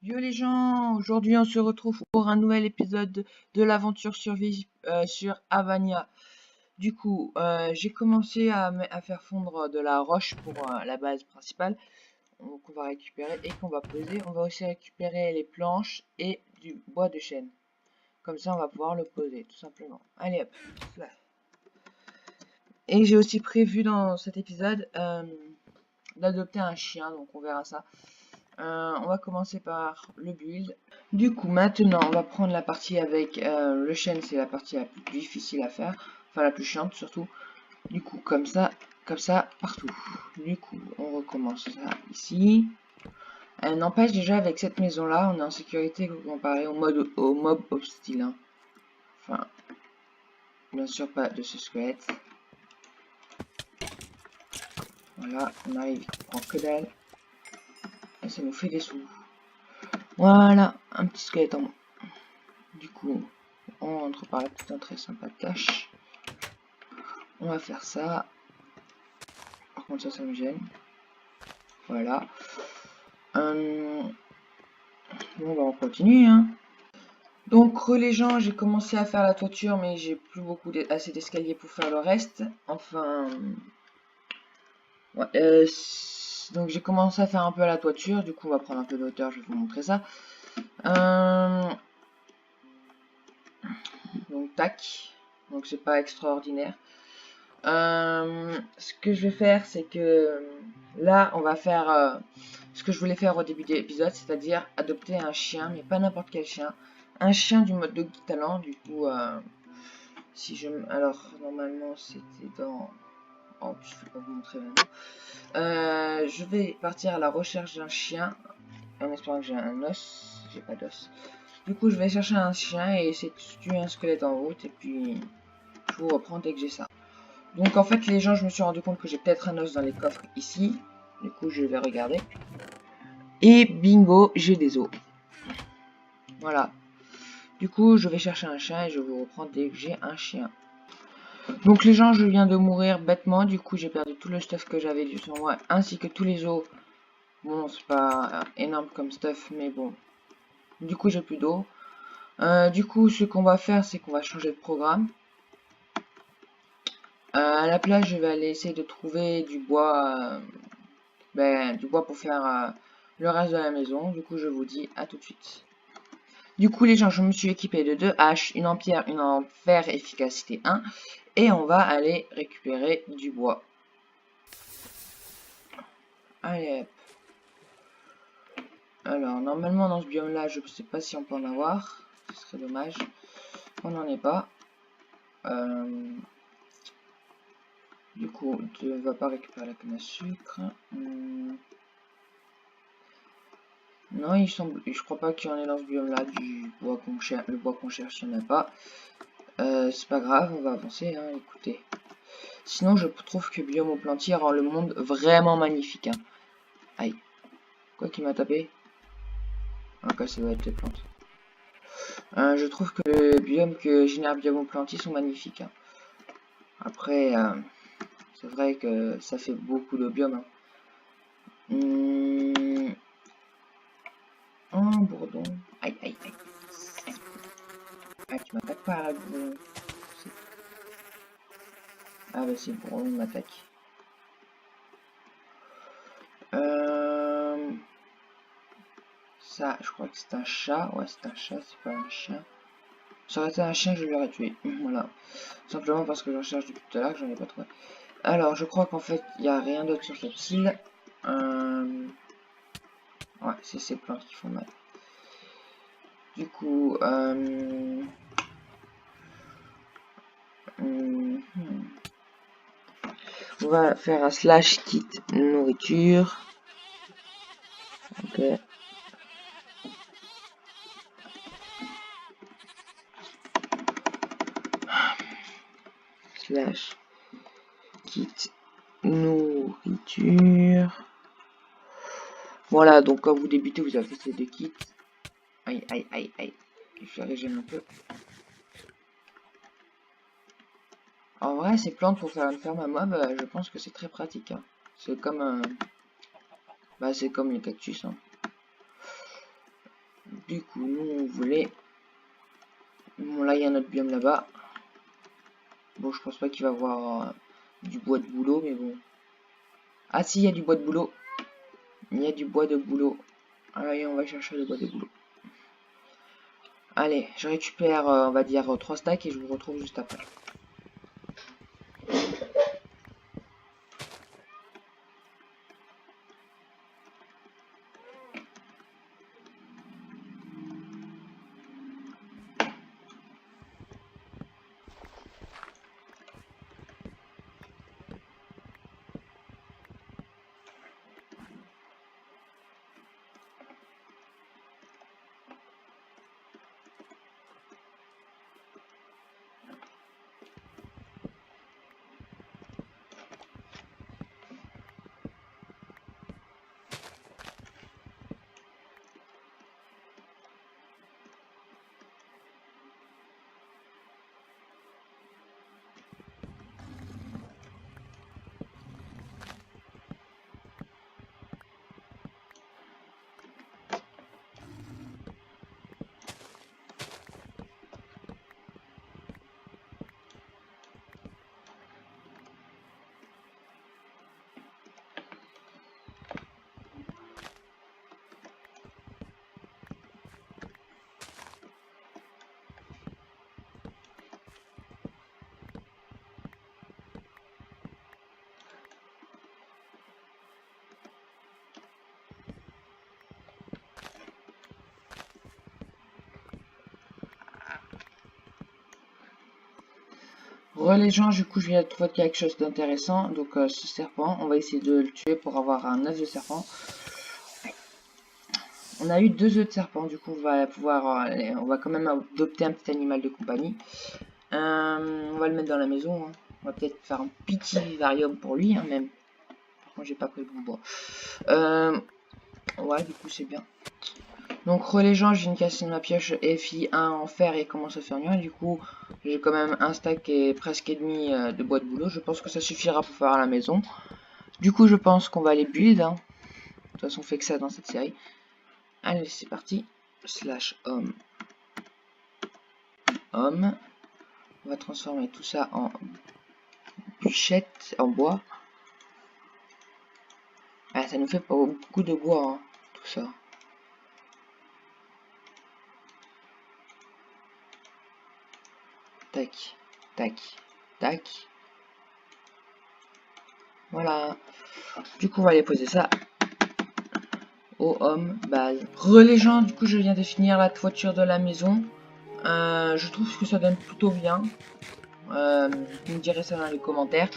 Yo les gens, aujourd'hui on se retrouve pour un nouvel épisode de l'aventure survie sur Havania. Du coup, j'ai commencé à faire fondre de la roche pour la base principale qu'on va récupérer et qu'on va poser. On va aussi récupérer les planches et du bois de chêne. Comme ça on va pouvoir le poser tout simplement. Allez hop. Là. Et j'ai aussi prévu dans cet épisode d'adopter un chien, donc on verra ça. On va commencer par le build. Du coup, maintenant, on va prendre la partie avec le chêne, c'est la partie la plus difficile à faire, enfin la plus chiante surtout. Du coup, comme ça, partout. Du coup, on recommence ça ici. N'empêche, déjà avec cette maison-là, on est en sécurité comparé au mob hostile. Hein. Enfin, bien sûr pas de ce squelette. Voilà, on arrive, on prend que dalle. Et ça nous fait des sous. Voilà, un petit squelette en moins. Du coup, on entre par la petite entrée sympa de cache. On va faire ça. Par contre, ça me gêne. Voilà. Bon, bah, on continue. Hein. Donc, les gens, j'ai commencé à faire la toiture, mais j'ai plus assez d'escaliers pour faire le reste. Enfin. Ouais, donc, j'ai commencé à faire un peu la toiture. Du coup, on va prendre un peu de hauteur. Je vais vous montrer ça. Donc, tac. Donc, c'est pas extraordinaire. Ce que je vais faire, c'est que là, on va faire ce que je voulais faire au début de l'épisode, c'est-à-dire adopter un chien, mais pas n'importe quel chien. Un chien du mode Doggy Talent, du coup, si je... Alors, normalement, c'était dans... Oh, je vais pas vous montrer maintenant. Je vais partir à la recherche d'un chien, en espérant que j'ai un os. J'ai pas d'os. Du coup, je vais chercher un chien et essayer de tuer un squelette en route, et puis je vous reprends dès que j'ai ça. Donc en fait les gens, je me suis rendu compte que j'ai peut-être un os dans les coffres ici. Du coup je vais regarder. Et bingo, j'ai des os. Voilà. Du coup je vais chercher un chien et je vous reprends dès que j'ai un chien. Donc les gens, je viens de mourir bêtement. Du coup j'ai perdu tout le stuff que j'avais sur moi. Ainsi que tous les os. Bon c'est pas énorme comme stuff, mais bon. Du coup j'ai plus d'eau. Du coup ce qu'on va faire, c'est qu'on va changer de programme. À la place je vais aller essayer de trouver du bois. Du bois pour faire le reste de la maison. Du coup, je vous dis à tout de suite. Du coup, les gens, je me suis équipé de 2 haches, une en pierre, une en fer efficacité 1. Et on va aller récupérer du bois. Allez, hop. Alors, normalement, dans ce biome-là, je ne sais pas si on peut en avoir. Ce serait dommage. On n'en est pas. Du coup, on ne va pas récupérer la canne à sucre. Non, je crois pas qu'il y en ait dans ce biome là du bois qu'on cherche. Le bois qu'on cherche, il n'y en a pas. C'est pas grave, on va avancer, hein, écoutez. Sinon, je trouve que biome au plantier rend le monde vraiment magnifique. Hein. Aïe. Quoi qui m'a tapé? Ok, ça doit être les plantes. Je trouve que le biome que génère biome au plantier sont magnifiques. Hein. Après, c'est vrai que ça fait beaucoup de biomes. Hein. Oh, bourdon. Aïe, aïe, aïe. Ah, tu m'attaques pas là. Ah, bah, c'est bourdon m'attaque. Ça, je crois que c'est un chat. Ouais, c'est un chat, c'est pas un chien. Ça aurait été un chien, je l'aurais tué. Voilà. Simplement parce que je recherche depuis tout à l'heure, que j'en ai pas trouvé. Alors, je crois qu'en fait, il n'y a rien d'autre sur cette île. Ouais, c'est ces plantes qui font mal. Du coup, on va faire un slash kit nourriture. Ok. Slash kit nourriture. Voilà, donc quand vous débutez, vous avez ces deux kits. Aïe, aïe, aïe, aïe. Je vais régénérer un peu. En vrai, ces plantes pour faire une ferme à mob, je pense que c'est très pratique. Hein. C'est comme c'est comme les cactus. Hein. Du coup, nous on voulait... Bon, là il y a un autre biome là-bas. Bon, je pense pas qu'il va y avoir du bois de bouleau, mais bon. Ah si, il y a du bois de bouleau. Il y a du bois de bouleau. Allez, on va chercher le bois de bouleau. Allez, je récupère, on va dire, 3 stacks et je vous retrouve juste après. Les gens, du coup, je viens de trouver quelque chose d'intéressant. Donc, ce serpent, on va essayer de le tuer pour avoir un œuf de serpent. On a eu 2 œufs de serpent, du coup, on va pouvoir, on va quand même adopter un petit animal de compagnie. On va le mettre dans la maison. Hein. On va peut-être faire un petit vivarium pour lui, hein, même. Par contre, j'ai pas pris le bon bois. Ouais, du coup, c'est bien. Donc, les gens, je viens de casser ma pioche FI1 en fer et commence à faire nuit. Du coup, j'ai quand même un stack et presque et demi de bois de boulot. Je pense que ça suffira pour faire à la maison. Du coup, je pense qu'on va aller build. Hein. De toute façon, on fait que ça dans cette série. Allez, c'est parti. Slash homme. Homme. On va transformer tout ça en bûchette, en bois. Ah, ça nous fait pas beaucoup de bois, hein, tout ça. Tac, tac, tac. Voilà. Du coup, on va aller poser ça au homme base. Les gens, du coup, je viens de finir la toiture de la maison. Je trouve que ça donne plutôt bien. Vous me direz ça dans les commentaires.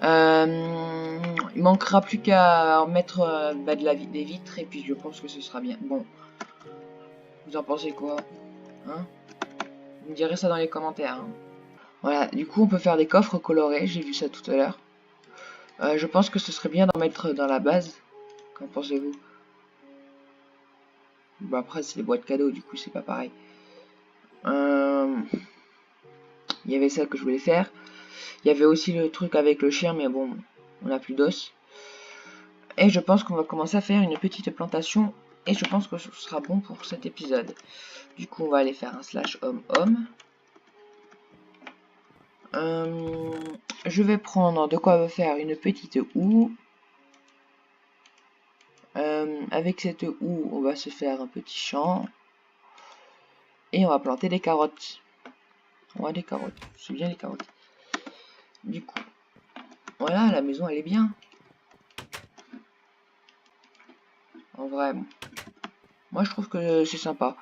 Il manquera plus qu'à mettre des vitres et puis je pense que ce sera bien. Bon, vous en pensez quoi, hein? Vous me direz ça dans les commentaires. Hein. Voilà, du coup on peut faire des coffres colorés, j'ai vu ça tout à l'heure. Je pense que ce serait bien d'en mettre dans la base. Qu'en pensez-vous? Bon après c'est des boîtes cadeaux, du coup c'est pas pareil. Il y avait ça que je voulais faire. Il y avait aussi le truc avec le chien, mais bon, on n'a plus d'os. Et je pense qu'on va commencer à faire une petite plantation. Et je pense que ce sera bon pour cet épisode. Du coup, on va aller faire un slash homme. Je vais prendre de quoi faire une petite houe. Avec cette houe, on va se faire un petit champ. Et on va planter des carottes. Ouais, des carottes. C'est bien les carottes. Du coup, voilà, la maison, elle est bien. En vrai, moi, je trouve que c'est sympa.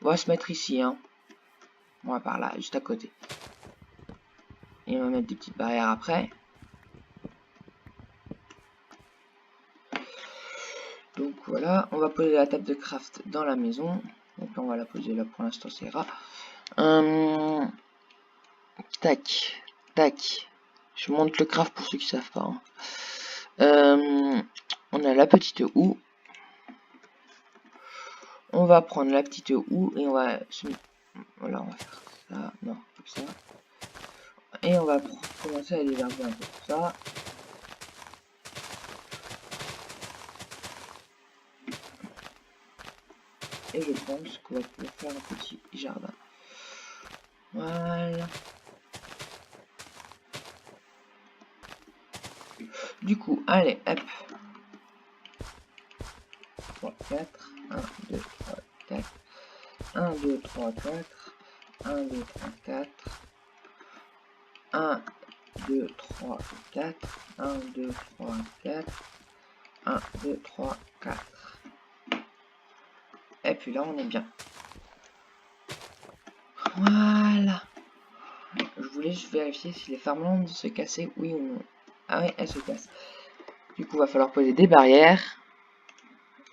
On va se mettre ici, hein. On va par là, juste à côté. Et on va mettre des petites barrières après. Donc voilà, on va poser la table de craft dans la maison. Donc là, on va la poser là pour l'instant, ça ira. Tac, tac. Je monte le craft pour ceux qui savent pas. Hein. On a la petite houe. On va prendre la petite houe et on va se... Voilà, on va faire ça. Non, comme ça. Et on va commencer à déverser un peu tout ça. Et je pense qu'on va pouvoir faire un petit jardin. Voilà. Du coup, allez, hop. 3, 4. 1, 2, 3, 4. 1, 2, 3, 4. 1, 2, 3, 4. 1, 2, 3, 4. 1, 2, 3, 4. 1, 2, 3, 4. Et puis là, on est bien. Voilà. Je voulais juste vérifier si les farmlands se cassaient, oui ou non. Ah ouais, elles se cassent. Du coup, il va falloir poser des barrières.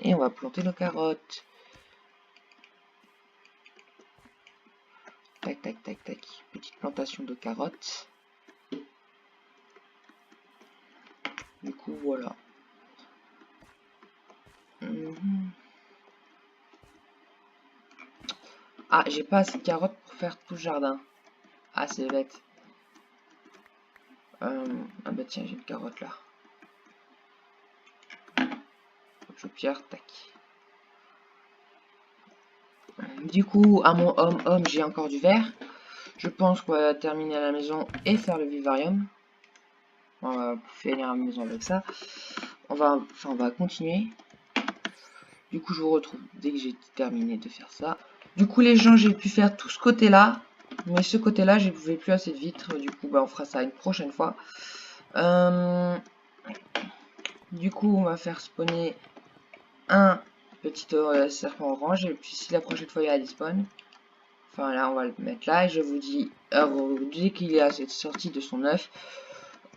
Et on va planter nos carottes. Tac, tac, tac, tac. Petite plantation de carottes. Du coup, voilà. Ah, j'ai pas assez de carottes pour faire tout le jardin. Ah, c'est bête. Ah bah tiens, j'ai une carotte là. Je pierre, tac. Du coup, à mon homme, j'ai encore du verre. Je pense qu'on va terminer à la maison et faire le vivarium. On va finir la maison avec ça. On va continuer. Du coup, je vous retrouve dès que j'ai terminé de faire ça. Du coup, les gens, j'ai pu faire tout ce côté-là. Mais ce côté-là, je ne pouvais plus assez de vitres. Du coup, bah, on fera ça une prochaine fois. Du coup, on va faire spawner un petit serpent orange. Et puis, si la prochaine fois, il y a des spawns. Enfin, là, on va le mettre là. Et je vous dis, dès qu'il est à cette sortie de son œuf,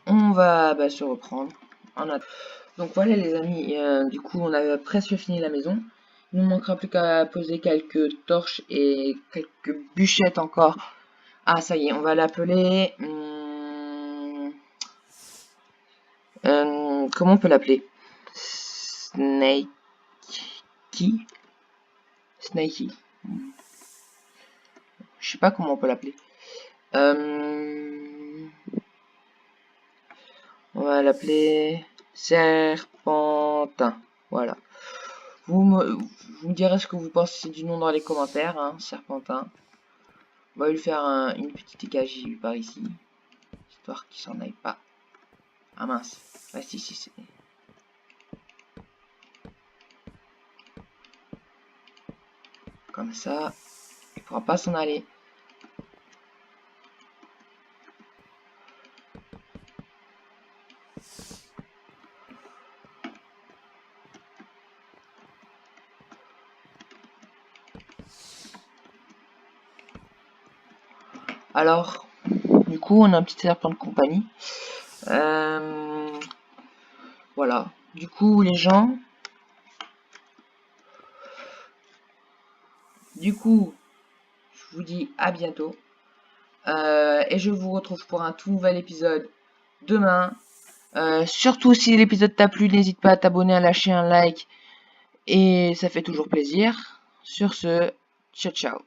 on va se reprendre. Donc voilà les amis, du coup on a presque fini la maison. Il nous manquera plus qu'à poser quelques torches et quelques bûchettes encore. Ah ça y est, on va l'appeler... comment on peut l'appeler? Snakey. Snakey. Je sais pas comment on peut l'appeler. On va l'appeler Serpentin. Voilà. Vous me direz ce que vous pensez du nom dans les commentaires, hein, Serpentin. On va lui faire une petite écagie par ici, histoire qu'il s'en aille pas. Ah mince, ah si, c'est... Comme ça, il pourra pas s'en aller. Alors, du coup, on a un petit serpent de compagnie. Voilà. Du coup, les gens... Du coup, je vous dis à bientôt. Et je vous retrouve pour un tout nouvel épisode demain. Surtout si l'épisode t'a plu, n'hésite pas à t'abonner, à lâcher un like. Et ça fait toujours plaisir. Sur ce, ciao ciao.